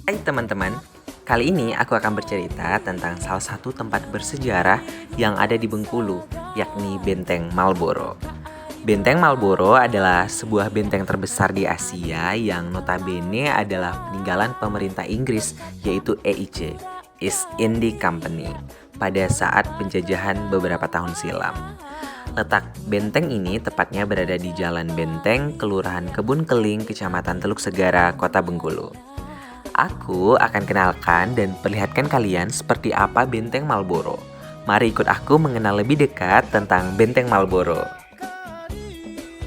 Hai teman-teman, kali ini aku akan bercerita tentang salah satu tempat bersejarah yang ada di Bengkulu, yakni Benteng Marlborough. Benteng Marlborough adalah sebuah benteng terbesar di Asia yang notabene adalah peninggalan pemerintah Inggris, yaitu EIC, East India Company, pada saat penjajahan beberapa tahun silam. Letak benteng ini tepatnya berada di Jalan Benteng, Kelurahan Kebun Keling, Kecamatan Teluk Segara, Kota Bengkulu. Aku akan kenalkan dan perlihatkan kalian seperti apa Benteng Marlborough. Mari ikut aku mengenal lebih dekat tentang Benteng Marlborough.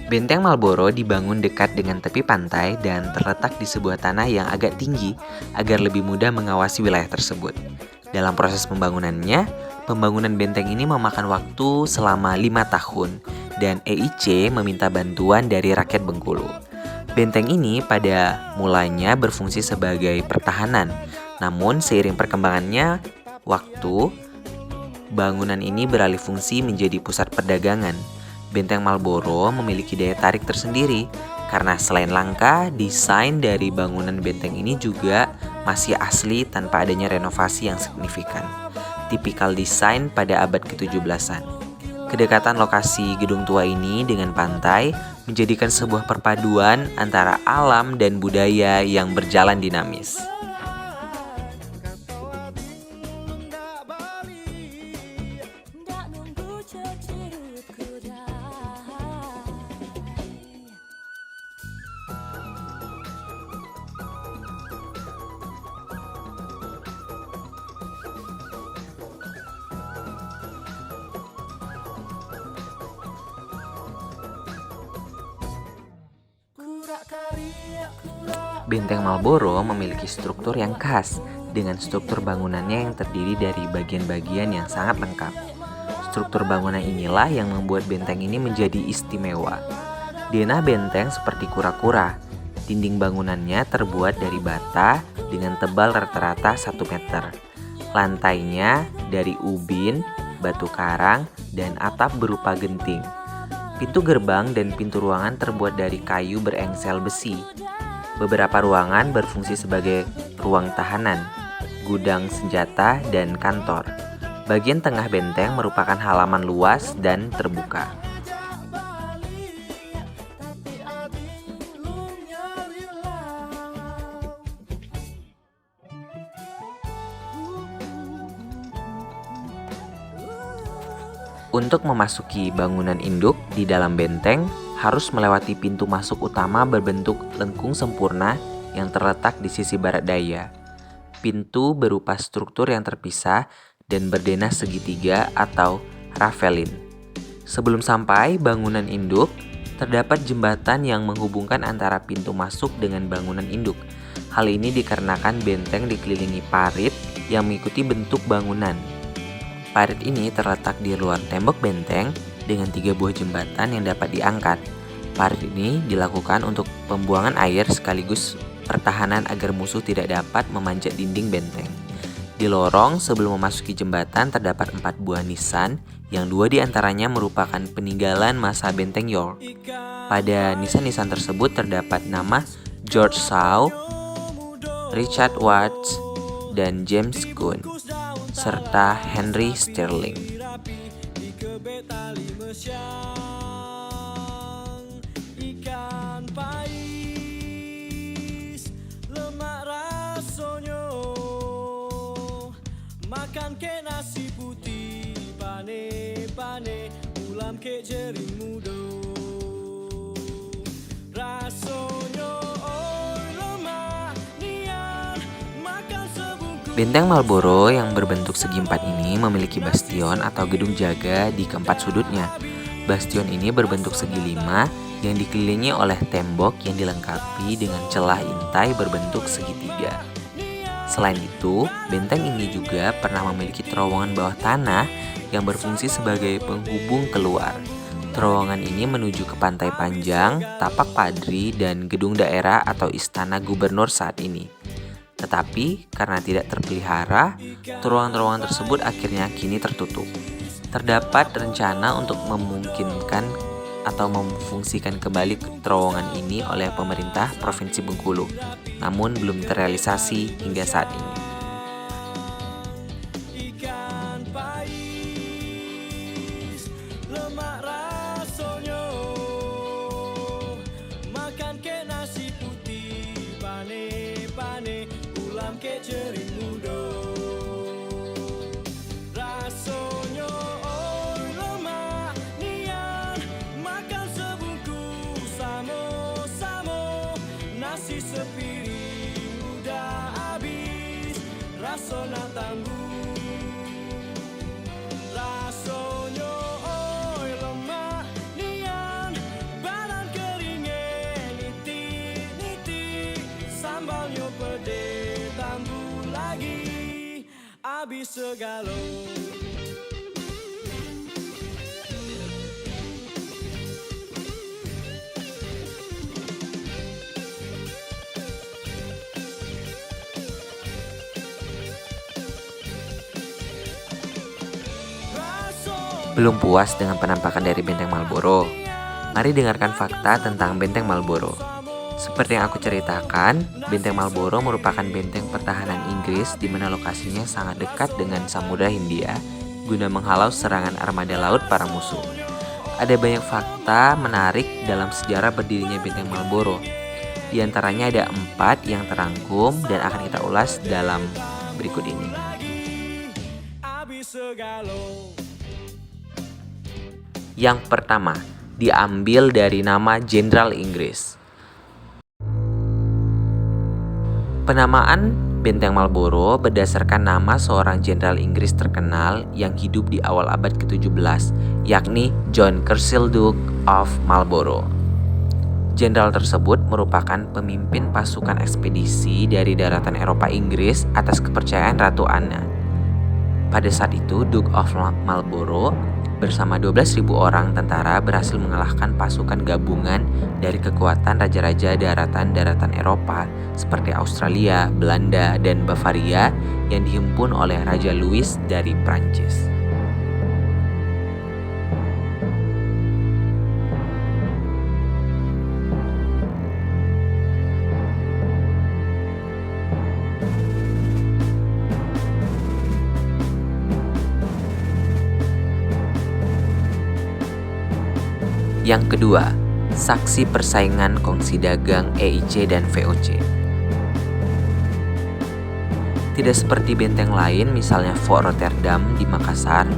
Benteng Marlborough dibangun dekat dengan tepi pantai dan terletak di sebuah tanah yang agak tinggi agar lebih mudah mengawasi wilayah tersebut. Dalam proses pembangunannya, pembangunan benteng ini memakan waktu selama 5 tahun dan EIC meminta bantuan dari rakyat Bengkulu. Benteng ini pada mulanya berfungsi sebagai pertahanan, namun seiring perkembangannya waktu, bangunan ini beralih fungsi menjadi pusat perdagangan. Benteng Marlborough memiliki daya tarik tersendiri, karena selain langka, desain dari bangunan benteng ini juga masih asli tanpa adanya renovasi yang signifikan. Tipikal desain pada abad ke-17-an. Kedekatan lokasi gedung tua ini dengan pantai menjadikan sebuah perpaduan antara alam dan budaya yang berjalan dinamis. Benteng Marlborough memiliki struktur yang khas, dengan struktur bangunannya yang terdiri dari bagian-bagian yang sangat lengkap. Struktur bangunan inilah yang membuat benteng ini menjadi istimewa. Denah benteng seperti kura-kura. Dinding bangunannya terbuat dari bata dengan tebal rata-rata 1 meter. Lantainya dari ubin, batu karang, dan atap berupa genting. Pintu gerbang dan pintu ruangan terbuat dari kayu berengsel besi. Beberapa ruangan berfungsi sebagai ruang tahanan, gudang senjata, dan kantor. Bagian tengah benteng merupakan halaman luas dan terbuka. Untuk memasuki bangunan induk di dalam benteng, harus melewati pintu masuk utama berbentuk lengkung sempurna yang terletak di sisi barat daya. Pintu berupa struktur yang terpisah dan berdenah segitiga atau ravelin. Sebelum sampai bangunan induk, terdapat jembatan yang menghubungkan antara pintu masuk dengan bangunan induk. Hal ini dikarenakan benteng dikelilingi parit yang mengikuti bentuk bangunan. Parit ini terletak di luar tembok benteng dengan 3 buah jembatan yang dapat diangkat. Parit ini dilakukan untuk pembuangan air sekaligus pertahanan agar musuh tidak dapat memanjat dinding benteng. Di lorong sebelum memasuki jembatan terdapat 4 buah nisan yang 2 diantaranya merupakan peninggalan masa benteng York. Pada nisan-nisan tersebut terdapat nama George Shaw, Richard Watts, dan James Gunn, serta Henry Sterling. Makan ke nasi putih pane-pane, ulam ke jering mudo. Rasonyo oi lemak nian, makan sebungkus. Benteng Marlborough yang berbentuk segi empat ini memiliki bastion atau gedung jaga di keempat sudutnya. Bastion ini berbentuk segi 5 yang dikelilingi oleh tembok yang dilengkapi dengan celah intai berbentuk segitiga. Selain itu, benteng ini juga pernah memiliki terowongan bawah tanah yang berfungsi sebagai penghubung keluar. Terowongan ini menuju ke Pantai Panjang, Tapak Padri, dan gedung daerah atau istana gubernur saat ini. Tetapi karena tidak terpelihara, terowongan-terowongan tersebut akhirnya kini tertutup. Terdapat rencana untuk memungkinkan atau memfungsikan kembali terowongan ini oleh pemerintah Provinsi Bengkulu, namun belum terrealisasi hingga saat ini. Ikan pais, lemak rasanya, makan ke nasi putih, pane-pane, ulam ke cering muda. Rasanya oi lemak nian, makan sebungkus sama-sama, nasi sepiring udah habis, rasa nak tanggung. Rasanya oi lemak nian, badan keringin nitik-nitik, sambalnya pedes tambah lagi, habis segala. Belum puas dengan penampakan dari Benteng Marlborough? Mari dengarkan fakta tentang Benteng Marlborough. Seperti yang aku ceritakan, Benteng Marlborough merupakan benteng pertahanan Inggris di mana lokasinya sangat dekat dengan Samudra Hindia guna menghalau serangan armada laut para musuh. Ada banyak fakta menarik dalam sejarah berdirinya Benteng Marlborough. Di antaranya ada 4 yang terangkum dan akan kita ulas dalam berikut ini. Habis segala. Yang pertama, diambil dari nama Jenderal Inggris. Penamaan Benteng Marlborough berdasarkan nama seorang jenderal Inggris terkenal yang hidup di awal abad ke-17, yakni John Churchill Duke of Marlborough. Jenderal tersebut merupakan pemimpin pasukan ekspedisi dari daratan Eropa Inggris atas kepercayaan Ratu Anne. Pada saat itu, Duke of Marlborough bersama 12.000 orang tentara berhasil mengalahkan pasukan gabungan dari kekuatan raja-raja daratan-daratan Eropa seperti Australia, Belanda, dan Bavaria yang dihimpun oleh Raja Louis dari Prancis. Yang kedua, saksi persaingan kongsi dagang EIC dan VOC. Tidak seperti benteng lain, misalnya Fort Rotterdam di Makassar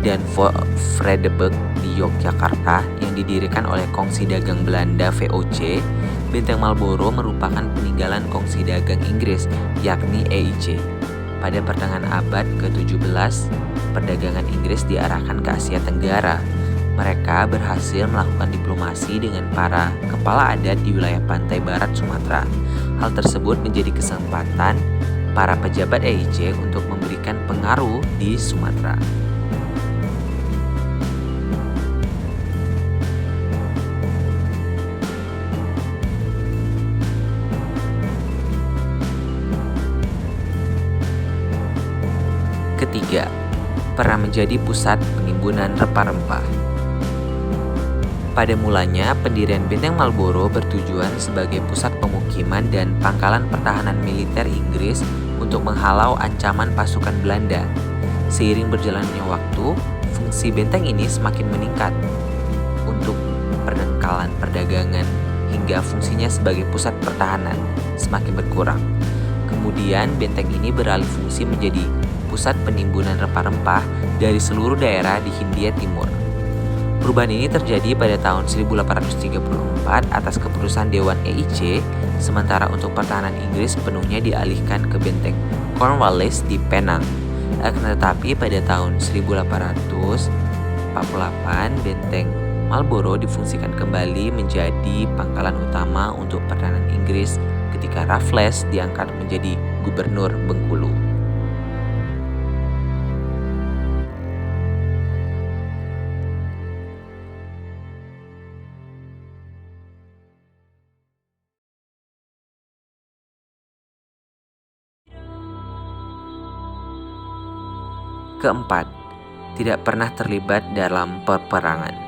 dan Fort Vredenburg di Yogyakarta yang didirikan oleh kongsi dagang Belanda VOC, Benteng Marlborough merupakan peninggalan kongsi dagang Inggris, yakni EIC. Pada pertengahan abad ke-17, perdagangan Inggris diarahkan ke Asia Tenggara. Mereka berhasil melakukan diplomasi dengan para kepala adat di wilayah pantai barat Sumatera. Hal tersebut menjadi kesempatan para pejabat EIC untuk memberikan pengaruh di Sumatera. Ketiga, pernah menjadi pusat penimbunan rempah-rempah. Pada mulanya, pendirian Benteng Marlborough bertujuan sebagai pusat pemukiman dan pangkalan pertahanan militer Inggris untuk menghalau ancaman pasukan Belanda. Seiring berjalannya waktu, fungsi benteng ini semakin meningkat untuk penangkalan perdagangan hingga fungsinya sebagai pusat pertahanan semakin berkurang. Kemudian benteng ini beralih fungsi menjadi pusat penimbunan rempah-rempah dari seluruh daerah di Hindia Timur. Perubahan ini terjadi pada tahun 1834 atas keputusan Dewan EIC, sementara untuk pertahanan Inggris penuhnya dialihkan ke benteng Cornwallis di Penang. Akan tetapi pada tahun 1848 benteng Marlborough difungsikan kembali menjadi pangkalan utama untuk pertahanan Inggris ketika Raffles diangkat menjadi Gubernur Bengkulu. Keempat, tidak pernah terlibat dalam peperangan.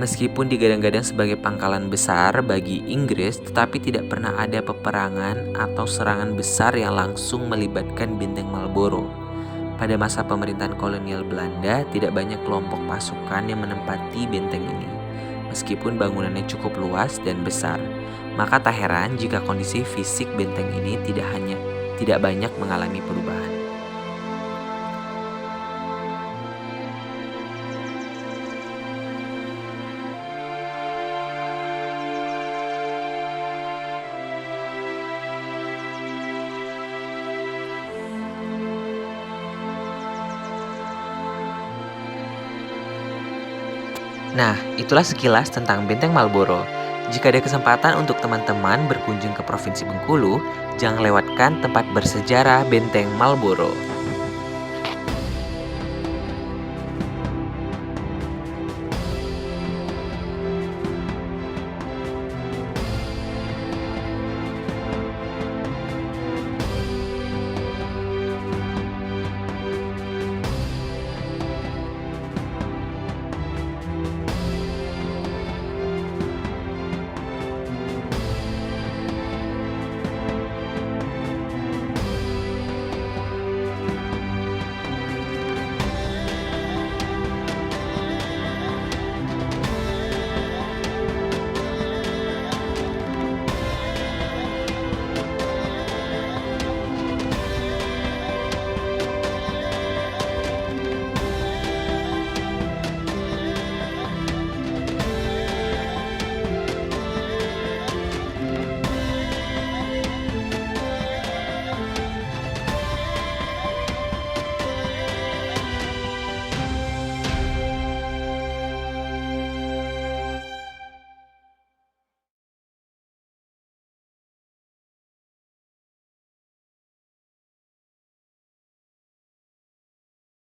Meskipun digadang-gadang sebagai pangkalan besar bagi Inggris, tetapi tidak pernah ada peperangan atau serangan besar yang langsung melibatkan Benteng Marlborough. Pada masa pemerintahan kolonial Belanda, tidak banyak kelompok pasukan yang menempati benteng ini. Meskipun bangunannya cukup luas dan besar, maka tak heran jika kondisi fisik benteng ini tidak banyak mengalami perubahan. Nah, itulah sekilas tentang Benteng Marlborough. Jika ada kesempatan untuk teman-teman berkunjung ke Provinsi Bengkulu, jangan lewatkan tempat bersejarah Benteng Marlborough.